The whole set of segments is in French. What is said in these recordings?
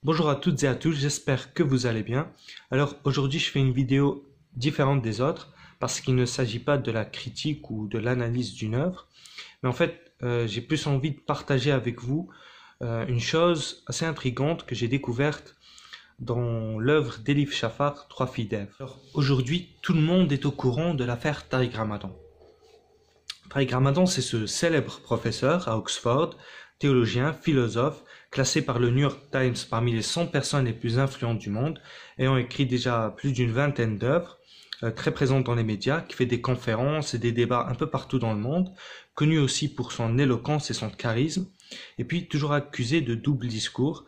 Bonjour à toutes et à tous, j'espère que vous allez bien. Alors aujourd'hui je fais une vidéo différente des autres parce qu'il ne s'agit pas de la critique ou de l'analyse d'une œuvre, mais en fait j'ai plus envie de partager avec vous une chose assez intrigante que j'ai découverte dans l'œuvre d'Elif Shafak, Trois filles d'Ève. Alors aujourd'hui tout le monde est au courant de l'affaire Tariq Ramadan. Tariq Ramadan, c'est ce célèbre professeur à Oxford, théologien, philosophe, classé par le New York Times parmi les 100 personnes les plus influentes du monde, ayant écrit déjà plus d'une vingtaine d'œuvres, très présente dans les médias, qui fait des conférences et des débats un peu partout dans le monde, connu aussi pour son éloquence et son charisme, et puis toujours accusé de double discours.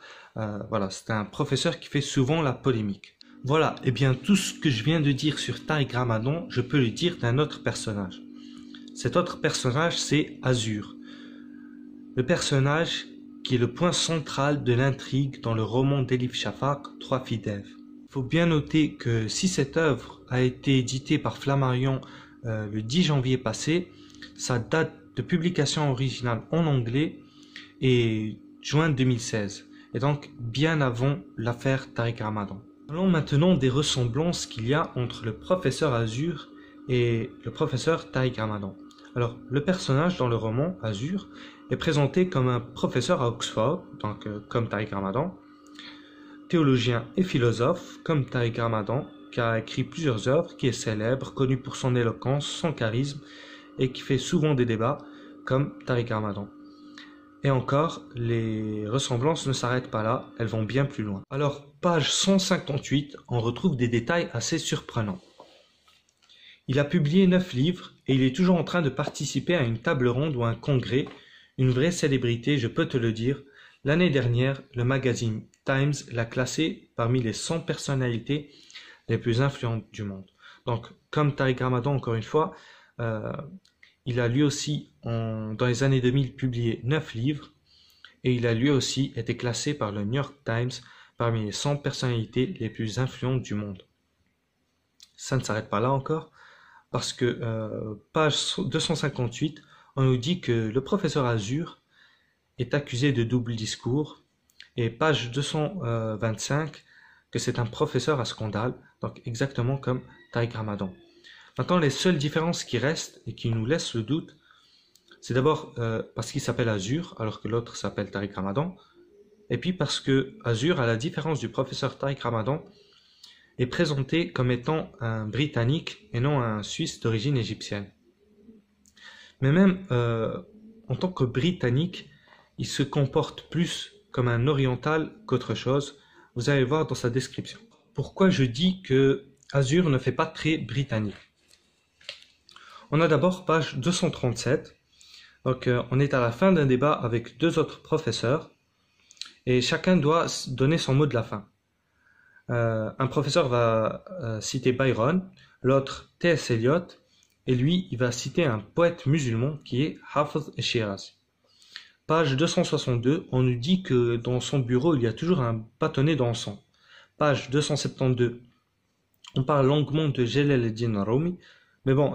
Voilà, c'est un professeur qui fait souvent la polémique. Voilà, et bien tout ce que je viens de dire sur Tariq Ramadan, je peux le dire d'un autre personnage. Cet autre personnage, c'est Azur. Le personnage qui est le point central de l'intrigue dans le roman d'Elif Shafak, Trois filles d'Ève. Il faut bien noter que si cette œuvre a été éditée par Flammarion le 10 janvier passé, sa date de publication originale en anglais est juin 2016, et donc bien avant l'affaire Tariq Ramadan. Parlons maintenant des ressemblances qu'il y a entre le professeur Azur et le professeur Tariq Ramadan. Alors, le personnage dans le roman, Azur, est présenté comme un professeur à Oxford, donc comme Tariq Ramadan, théologien et philosophe, comme Tariq Ramadan, qui a écrit plusieurs œuvres, qui est célèbre, connu pour son éloquence, son charisme, et qui fait souvent des débats, comme Tariq Ramadan. Et encore, les ressemblances ne s'arrêtent pas là, elles vont bien plus loin. Alors, page 158, on retrouve des détails assez surprenants. Il a publié 9 livres et il est toujours en train de participer à une table ronde ou un congrès, une vraie célébrité, je peux te le dire. L'année dernière, le magazine Times l'a classé parmi les 100 personnalités les plus influentes du monde. Donc, comme Tariq Ramadan, encore une fois, il a lui aussi, dans les années 2000, publié 9 livres et il a lui aussi été classé par le New York Times parmi les 100 personnalités les plus influentes du monde. Ça ne s'arrête pas là encore. Parce que, page 258, on nous dit que le professeur Azur est accusé de double discours, et page 225, que c'est un professeur à scandale, donc exactement comme Tariq Ramadan. Maintenant, les seules différences qui restent et qui nous laissent le doute, c'est d'abord parce qu'il s'appelle Azur, alors que l'autre s'appelle Tariq Ramadan, et puis parce que Azur, à la différence du professeur Tariq Ramadan, est présenté comme étant un Britannique et non un Suisse d'origine égyptienne. Mais même en tant que Britannique, il se comporte plus comme un oriental qu'autre chose. Vous allez le voir dans sa description. Pourquoi je dis que Azur ne fait pas très britannique? On a d'abord page 237. Donc on est à la fin d'un débat avec deux autres professeurs et chacun doit donner son mot de la fin. Un professeur va citer Byron, l'autre T.S. Eliot, et lui, il va citer un poète musulman qui est Hafez Shirazi. Page 262, on nous dit que dans son bureau, il y a toujours un bâtonnet d'encens. Page 272, on parle longuement de Jalal ad-Din Rumi, mais bon,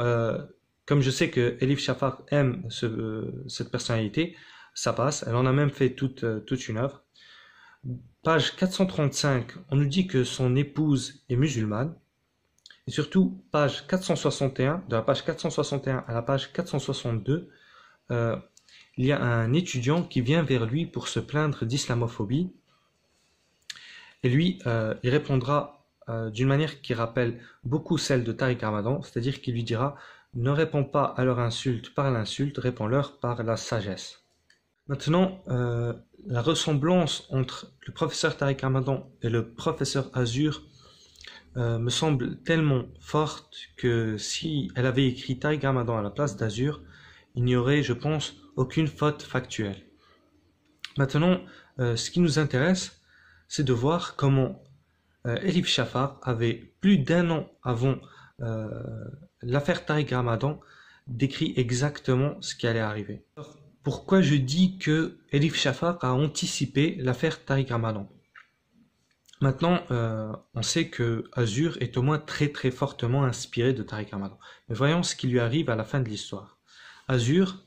comme je sais que Elif Shafak aime cette personnalité, ça passe, elle en a même fait toute une œuvre. Page 435, on nous dit que son épouse est musulmane. Et surtout, page 461, de la page 461 à la page 462, il y a un étudiant qui vient vers lui pour se plaindre d'islamophobie. Et lui, il répondra d'une manière qui rappelle beaucoup celle de Tariq Ramadan, c'est-à-dire qu'il lui dira « Ne réponds pas à leur insulte par l'insulte, réponds-leur par la sagesse ». Maintenant, la ressemblance entre le professeur Tariq Ramadan et le professeur Azur me semble tellement forte que si elle avait écrit Tariq Ramadan à la place d'Azur, il n'y aurait, je pense, aucune faute factuelle. Maintenant, ce qui nous intéresse, c'est de voir comment Elif Shafak avait plus d'1 an avant l'affaire Tariq Ramadan décrit exactement ce qui allait arriver. Pourquoi je dis que Elif Shafak a anticipé l'affaire Tariq Ramadan? Maintenant, on sait que Azur est au moins très très fortement inspiré de Tariq Ramadan. Mais voyons ce qui lui arrive à la fin de l'histoire. Azur,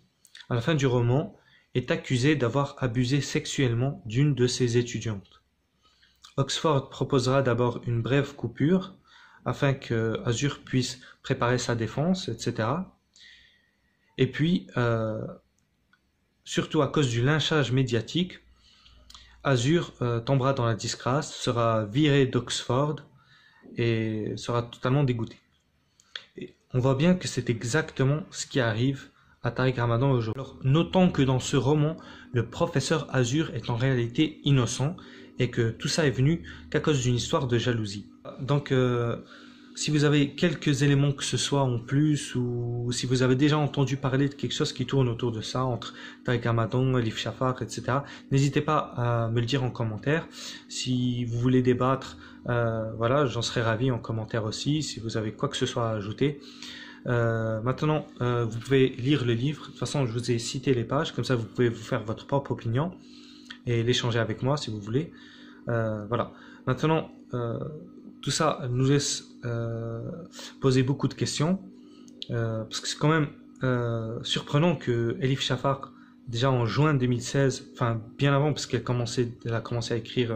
à la fin du roman, est accusé d'avoir abusé sexuellement d'une de ses étudiantes. Oxford proposera d'abord une brève coupure afin que Azur puisse préparer sa défense, etc. Et puis, surtout à cause du lynchage médiatique, Azur tombera dans la disgrâce, sera viré d'Oxford et sera totalement dégoûté. Et on voit bien que c'est exactement ce qui arrive à Tariq Ramadan aujourd'hui. Alors, notons que dans ce roman, le professeur Azur est en réalité innocent et que tout ça est venu qu'à cause d'une histoire de jalousie. Donc, si vous avez quelques éléments que ce soit en plus, ou si vous avez déjà entendu parler de quelque chose qui tourne autour de ça, entre Tariq Ramadan, Elif Shafak, etc., n'hésitez pas à me le dire en commentaire. Si vous voulez débattre, voilà, j'en serais ravi en commentaire aussi, si vous avez quoi que ce soit à ajouter. Maintenant, vous pouvez lire le livre. De toute façon, je vous ai cité les pages, comme ça vous pouvez vous faire votre propre opinion et l'échanger avec moi si vous voulez. Voilà. Maintenant, tout ça nous laisse poser beaucoup de questions, parce que c'est quand même surprenant que Elif Shafak, déjà en juin 2016, enfin bien avant, parce elle a commencé à écrire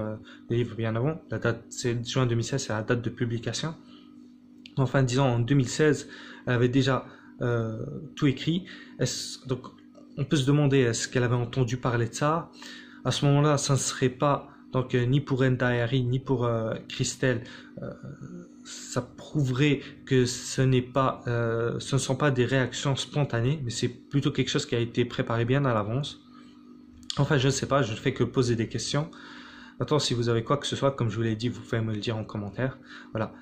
le livre bien avant, la date, c'est juin 2016, c'est la date de publication. Enfin, disons en 2016, elle avait déjà tout écrit. Donc, on peut se demander, est-ce qu'elle avait entendu parler de ça? À ce moment-là, ça ne serait pas, donc ni pour Ndayari, ni pour Christelle, ça prouverait que ce ne sont pas des réactions spontanées, mais c'est plutôt quelque chose qui a été préparé bien à l'avance. Enfin, je ne sais pas, je ne fais que poser des questions. Maintenant, si vous avez quoi que ce soit, comme je vous l'ai dit, vous pouvez me le dire en commentaire. Voilà.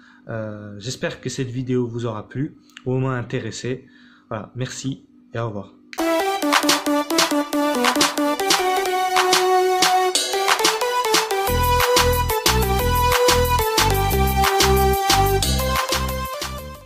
J'espère que cette vidéo vous aura plu, ou au moins intéressé. Voilà, merci et au revoir.